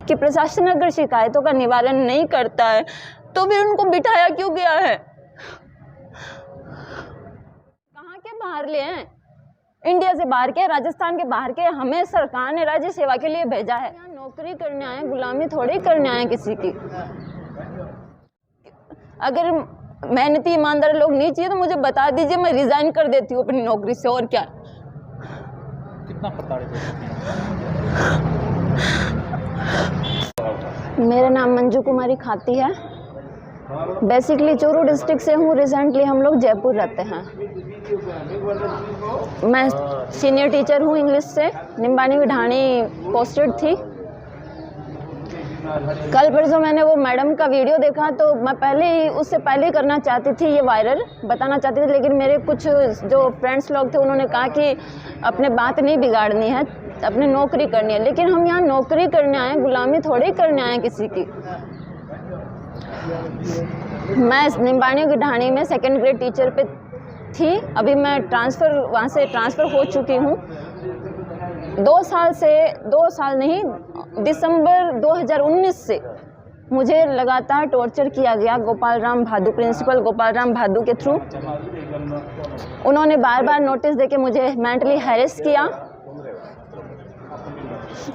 कि प्रशासन अगर शिकायतों का निवारण नहीं करता है तो फिर उनको बिठाया क्यों गया है? कहाँ के बाहर ले हैं? इंडिया से बाहर के, राजस्थान के बाहर के, हमें सरकार ने राज्य सेवा के लिए भेजा है। यहाँ नौकरी करने आए, गुलामी थोड़ी करने आए किसी की। अगर मेहनती ईमानदार लोग नहीं चाहिए तो मुझे बता दीजिए, मैं रिजाइन कर देती हूँ अपनी नौकरी से। और क्या? कितना प्रताड़ित हो? मेरा नाम मंजू कुमारी खाती है। बेसिकली चूरू डिस्ट्रिक्ट से हूँ। रिसेंटली हम लोग जयपुर रहते हैं। मैं सीनियर टीचर हूँ इंग्लिश से, निम्बानी विढाणी पोस्टेड थी। कल परसों मैंने वो मैडम का वीडियो देखा तो मैं उससे पहले ही करना चाहती थी, ये वायरल बताना चाहती थी, लेकिन मेरे कुछ जो फ्रेंड्स लोग थे उन्होंने कहा कि अपने बात नहीं बिगाड़नी है, अपनी नौकरी करनी है। लेकिन हम यहाँ नौकरी करने आए, गुलामी थोड़ी करने आए किसी की। मैं निम्बानी विढाणी में सेकेंड ग्रेड टीचर पे थी। अभी मैं वहाँ से ट्रांसफ़र हो चुकी हूँ। 2 साल नहीं, दिसंबर 2019 से मुझे लगातार टॉर्चर किया गया गोपाल राम भादु, प्रिंसिपल गोपाल राम भादु के थ्रू। उन्होंने बार बार नोटिस देके मुझे मेंटली हैरेस किया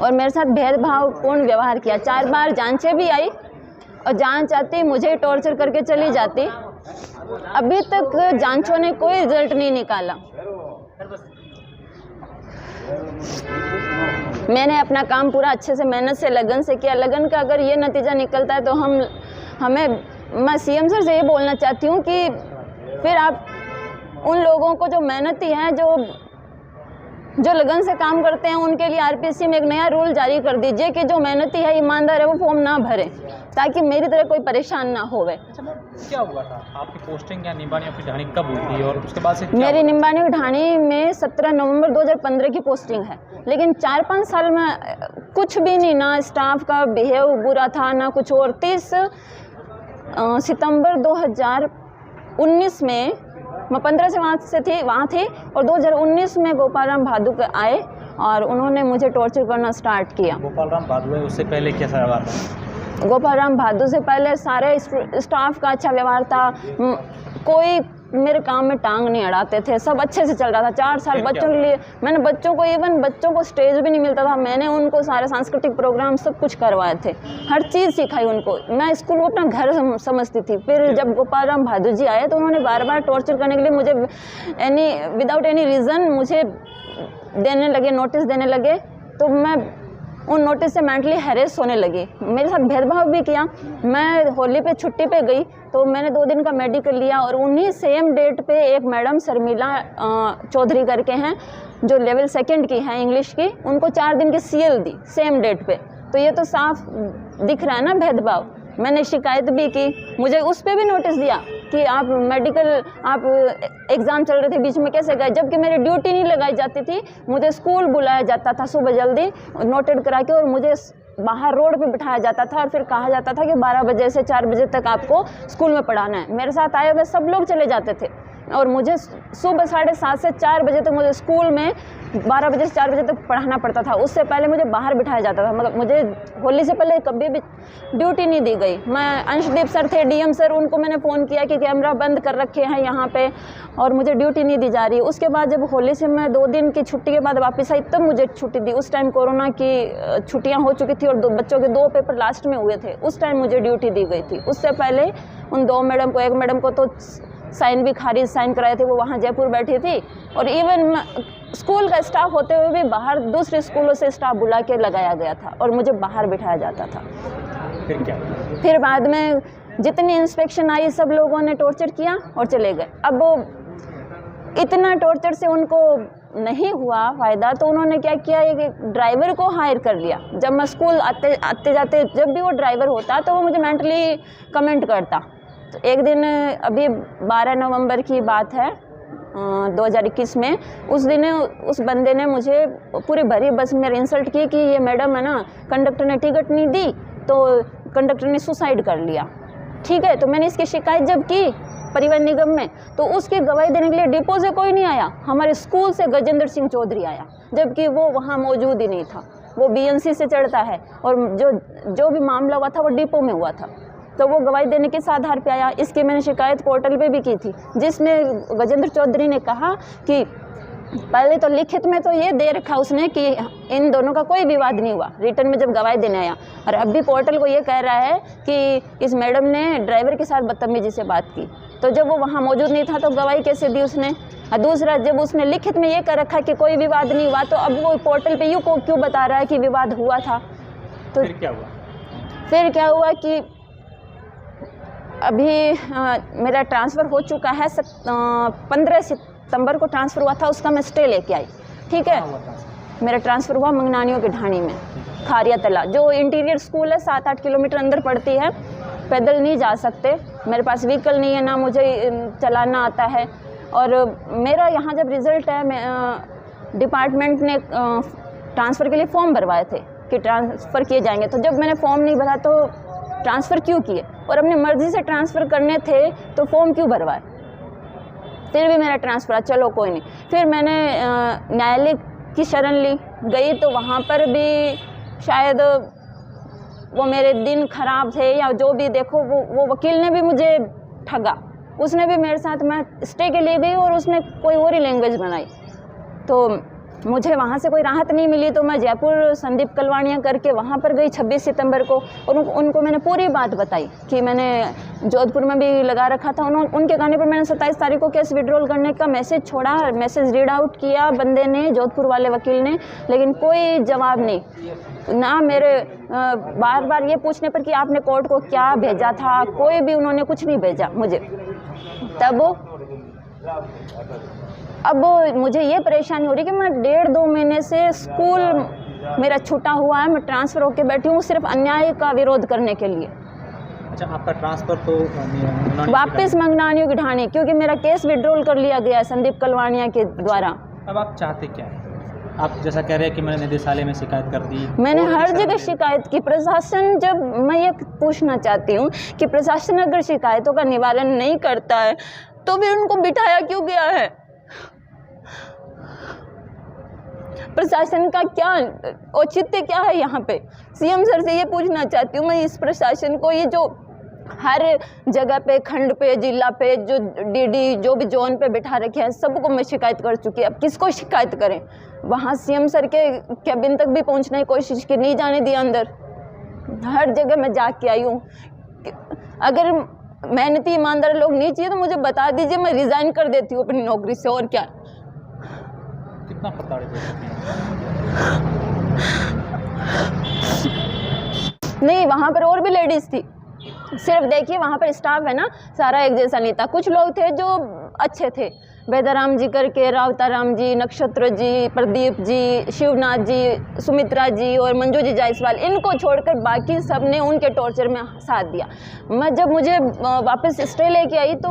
और मेरे साथ भेदभावपूर्ण व्यवहार किया। 4 बार जांचें भी आई और जांच आती मुझे टॉर्चर करके चली जाती। अभी तक जांचों ने कोई रिजल्ट नहीं निकाला। मैंने अपना काम पूरा अच्छे से मेहनत से लगन से किया। लगन का अगर ये नतीजा निकलता है तो मैं सीएम सर से ये बोलना चाहती हूँ कि फिर आप उन लोगों को जो मेहनती हैं, जो लगन से काम करते हैं, उनके लिए आरपीसी में एक नया रूल जारी कर दीजिए कि जो मेहनती है, ईमानदार है, वो फॉर्म ना भरें, ताकि मेरी तरह कोई परेशान ना होवे। अच्छा मैम, क्या हुआ था? आपकी पोस्टिंग या निम्बानी विढाणी कब हुई थी और उसके बाद से मेरी निम्बानी विढाणी में 17 नवंबर 2015 की पोस्टिंग है, लेकिन 4-5 साल में कुछ भी नहीं, ना स्टाफ का बिहेव बुरा था ना कुछ और। 30 सितंबर 2019 में मैं 15 से वहाँ थी और 2019 में गोपाल राम भादु आए और उन्होंने मुझे टॉर्चर करना स्टार्ट किया। गोपाल राम भादु है, उससे पहले कैसा व्यवहार था? गोपाल राम भादु से पहले सारे स्टाफ का अच्छा व्यवहार था। कोई मेरे काम में टांग नहीं अड़ाते थे, सब अच्छे से चल रहा था। 4 साल बच्चों के लिए मैंने बच्चों को स्टेज भी नहीं मिलता था, मैंने उनको सारे सांस्कृतिक प्रोग्राम सब कुछ करवाए थे, हर चीज़ सिखाई उनको। मैं स्कूल को अपना घर समझती थी। फिर जब गोपाल राम भादु जी आए तो उन्होंने बार बार टॉर्चर करने के लिए मुझे विदाउट एनी रीज़न मुझे नोटिस देने लगे। तो मैं उन नोटिस से मेंटली हैरेस होने लगी। मेरे साथ भेदभाव भी किया। मैं होली पे छुट्टी पे गई तो मैंने 2 दिन का मेडिकल लिया और उन्हीं सेम डेट पे एक मैडम शर्मिला चौधरी करके हैं, जो लेवल 2 की हैं इंग्लिश की, उनको 4 दिन की सीएल दी सेम डेट पे। तो ये तो साफ दिख रहा है ना भेदभाव। मैंने शिकायत भी की, मुझे उस पर भी नोटिस दिया कि आप एग्ज़ाम चल रहे थे, बीच में कैसे गए, जबकि मेरी ड्यूटी नहीं लगाई जाती थी। मुझे स्कूल बुलाया जाता था सुबह जल्दी नोटेड करा के और मुझे बाहर रोड पे बिठाया जाता था और फिर कहा जाता था कि 12 बजे से 4 बजे तक आपको स्कूल में पढ़ाना है। मेरे साथ आए हुए सब लोग चले जाते थे और मुझे सुबह 7:30 से 4 बजे तक मुझे स्कूल में 12 बजे से 4 बजे तक पढ़ाना पड़ता था। उससे पहले मुझे बाहर बिठाया जाता था। मतलब मुझे होली से पहले कभी भी ड्यूटी नहीं दी गई। मैं अंशदीप सर थे, डीएम सर, उनको मैंने फ़ोन किया कि कैमरा बंद कर रखे हैं यहाँ पे और मुझे ड्यूटी नहीं दी जा रही। उसके बाद जब होली से मैं 2 दिन की छुट्टी के बाद वापस आई तब मुझे छुट्टी दी। उस टाइम कोरोना की छुट्टियाँ हो चुकी थी और बच्चों के 2 पेपर लास्ट में हुए थे, उस टाइम मुझे ड्यूटी दी गई थी। उससे पहले उन 2 मैडम को, एक मैडम को तो साइन भी खारिज साइन कराए थे, वो वहाँ जयपुर बैठी थी। और इवन स्कूल का स्टाफ होते हुए भी बाहर दूसरे स्कूलों से स्टाफ बुला के लगाया गया था और मुझे बाहर बिठाया जाता था। फिर क्या? फिर बाद में जितनी इंस्पेक्शन आई सब लोगों ने टॉर्चर किया और चले गए। अब वो इतना टॉर्चर से उनको नहीं हुआ फ़ायदा तो उन्होंने क्या किया, एक ड्राइवर को हायर कर लिया। जब मैं स्कूल आते जाते जब भी वो ड्राइवर होता तो वो मुझे मेंटली कमेंट करता। तो एक दिन, अभी 12 नवंबर की बात है 2021 में, उस दिन उस बंदे ने मुझे पूरी भरी बस में इंसल्ट की कि ये मैडम है ना, कंडक्टर ने टिकट नहीं दी तो कंडक्टर ने सुसाइड कर लिया। ठीक है, तो मैंने इसकी शिकायत जब की परिवहन निगम में तो उसकी गवाही देने के लिए डिपो से कोई नहीं आया, हमारे स्कूल से गजेंद्र सिंह चौधरी आया, जबकि वो वहाँ मौजूद ही नहीं था। वो बीएमसी से चढ़ता है, और जो भी मामला हुआ था वो डिपो में हुआ था। तो वो गवाही देने के आधार पे आया। इसकी मैंने शिकायत पोर्टल पे भी की थी, जिसमें गजेंद्र चौधरी ने कहा कि पहले तो लिखित में तो ये दे रखा उसने कि इन दोनों का कोई विवाद नहीं हुआ, रिटर्न में जब गवाही देने आया, और अब भी पोर्टल को ये कह रहा है कि इस मैडम ने ड्राइवर के साथ बदतमीजी से बात की। तो जब वो वहाँ मौजूद नहीं था तो गवाही कैसे दी उसने? और दूसरा, जब उसने लिखित में ये कह रखा कि कोई विवाद नहीं हुआ, तो अब वो पोर्टल पे क्यों बता रहा है कि विवाद हुआ था? तो फिर क्या हुआ? फिर क्या हुआ कि अभी मेरा ट्रांसफ़र हो चुका है, 15 सितंबर को ट्रांसफ़र हुआ था, उसका मैं स्टे लेके आई। ठीक है, मेरा ट्रांसफ़र हुआ मंगनानियों की ढाणी में, खारिया तला, जो इंटीरियर स्कूल है, 7-8 किलोमीटर अंदर पड़ती है। पैदल नहीं जा सकते, मेरे पास व्हीकल नहीं है, ना मुझे चलाना आता है। और मेरा यहाँ जब रिज़ल्ट है, डिपार्टमेंट ने ट्रांसफ़र के लिए फॉर्म भरवाए थे कि ट्रांसफ़र किए जाएंगे। तो जब मैंने फॉर्म नहीं भरा तो ट्रांसफ़र क्यों किए? और अपनी मर्ज़ी से ट्रांसफ़र करने थे तो फॉर्म क्यों भरवाए? फिर भी मेरा ट्रांसफ़र, चलो कोई नहीं। फिर मैंने न्यायालय की शरण ली, गई तो वहाँ पर भी शायद वो मेरे दिन ख़राब थे या जो भी, देखो वो वकील ने भी मुझे ठगा। उसने भी मेरे साथ, मैं स्टे के लिए गई और उसने कोई और ही लैंग्वेज बनाई, तो मुझे वहाँ से कोई राहत नहीं मिली। तो मैं जयपुर संदीप कलवाणिया करके वहाँ पर गई 26 सितंबर को, और उनको मैंने पूरी बात बताई कि मैंने जोधपुर में भी लगा रखा था। उनके कहने पर मैंने 27 तारीख को केस विड्रॉल करने का मैसेज छोड़ा, मैसेज रीड आउट किया बंदे ने, जोधपुर वाले वकील ने, लेकिन कोई जवाब नहीं। ना मेरे बार बार ये पूछने पर कि आपने कोर्ट को क्या भेजा था, कोई भी उन्होंने कुछ नहीं भेजा मुझे। तब अब मुझे ये परेशानी हो रही कि मैं 1.5-2 महीने से स्कूल मेरा छूटा हुआ है, मैं ट्रांसफ़र होकर बैठी हूँ सिर्फ अन्याय का विरोध करने के लिए। अच्छा, आपका ट्रांसफ़र तो वापस मंगनानियों की ढाणी, क्योंकि मेरा केस विड्रॉल कर लिया गया है संदीप कलवाणिया के द्वारा। अब आप चाहते क्या हैं? आप जैसा कह रहे हैं कि मैंने निदेशालय में शिकायत कर दी, मैंने हर जगह शिकायत की। प्रशासन, जब मैं ये पूछना चाहती हूँ कि प्रशासन अगर शिकायतों का निवारण नहीं करता है तो फिर उनको बिठाया क्यों गया है? प्रशासन का क्या औचित्य क्या है यहाँ पे? सीएम सर से ये पूछना चाहती हूँ मैं इस प्रशासन को, ये जो हर जगह पे, खंड पे, जिला पे, जो डीडी जो भी जोन पे बिठा रखे हैं, सबको मैं शिकायत कर चुकी है। अब किसको शिकायत करें? वहाँ सीएम सर के कैबिन तक भी पहुँचने की कोशिश की, नहीं जाने दिया अंदर। हर जगह मैं जाके आई हूँ। अगर मेहनती ईमानदार लोग नहीं चाहिए तो मुझे बता दीजिए, मैं रिज़ाइन कर देती हूँ अपनी नौकरी से, और क्या। कितना प्रताड़ित हो चुके हैं? नहीं, वहाँ पर और भी लेडीज़ थी। सिर्फ देखिए वहाँ पर स्टाफ है ना, सारा एक जैसा नहीं था। कुछ लोग थे जो अच्छे थे, वेदाराम जी करके, रावताराम जी, नक्षत्र जी, प्रदीप जी, शिवनाथ जी, सुमित्रा जी और मंजू जी जायसवाल, इनको छोड़कर बाकी सब ने उनके टॉर्चर में साथ दिया। मैं जब मुझे वापस स्टे लेके आई तो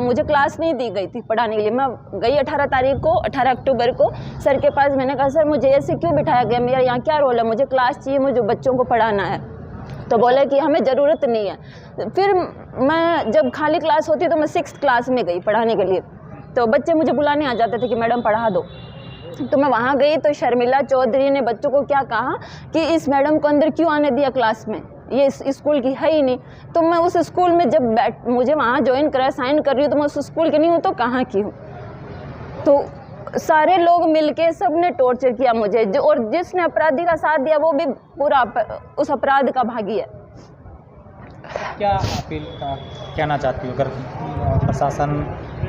मुझे क्लास नहीं दी गई थी पढ़ाने के लिए। मैं गई 18 अक्टूबर को सर के पास। मैंने कहा सर मुझे ऐसे क्यों बिठाया गया, मेरा यहाँ क्या रोल है, मुझे क्लास चाहिए, मुझे बच्चों को पढ़ाना है। तो बोले कि हमें ज़रूरत नहीं है। फिर मैं जब खाली क्लास होती तो मैं 6th क्लास में गई पढ़ाने के लिए, तो बच्चे मुझे बुलाने आ जाते थे कि मैडम पढ़ा दो। तो मैं वहाँ गई तो शर्मिला चौधरी ने बच्चों को क्या कहा कि इस मैडम को अंदर क्यों आने दिया क्लास में, ये इस स्कूल की है ही नहीं। तो मैं उस स्कूल में जब मुझे वहाँ ज्वाइन करा, साइन कर रही हूँ, तो मैं उस स्कूल की नहीं हूँ तो कहाँ की हूँ। तो सारे लोग मिलके सब ने टॉर्चर किया मुझे, और जिसने अपराधी का साथ दिया वो भी पूरा उस अपराध का भागी है। क्या अपील कहना चाहती हूँ अगर प्रशासन,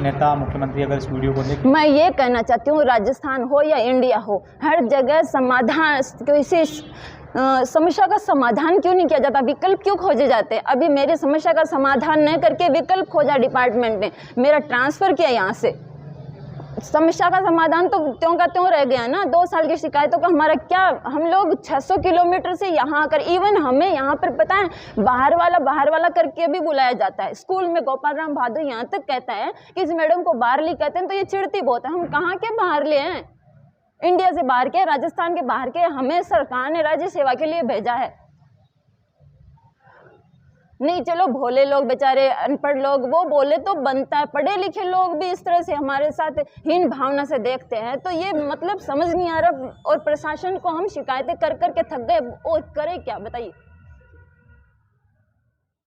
नेता, मुख्यमंत्री अगर इस वीडियो को देखें? मैं ये कहना चाहती हूँ, राजस्थान हो या इंडिया हो, हर जगह समाधान, किसी समस्या का समाधान क्यों नहीं किया जाता, विकल्प क्यों खोजे जाते हैं? अभी मेरी समस्या का समाधान न करके विकल्प खोजा डिपार्टमेंट ने, मेरा ट्रांसफ़र किया यहाँ से। समस्या का समाधान तो त्यों का त्यों रह गया ना। 2 साल की शिकायतों का हमारा क्या, हम लोग 600 किलोमीटर से यहाँ आकर, इवन हमें यहाँ पर पता है बाहर वाला करके भी बुलाया जाता है। स्कूल में गोपाल राम भादु यहाँ तक कहता है कि इस मैडम को बाहरली कहते हैं, तो ये चिढ़ती बहुत है। हम कहाँ के बाहरले हैं? इंडिया से बाहर के, राजस्थान के बाहर के। हमें सरकार ने राज्य सेवा के लिए भेजा है। नहीं चलो भोले लोग बेचारे अनपढ़ लोग वो बोले तो बनता है, पढ़े लिखे लोग भी इस तरह से हमारे साथ हीन भावना से देखते हैं, तो ये मतलब समझ नहीं आ रहा। और प्रशासन को हम शिकायतें कर कर के थक गए, और करें क्या बताइए।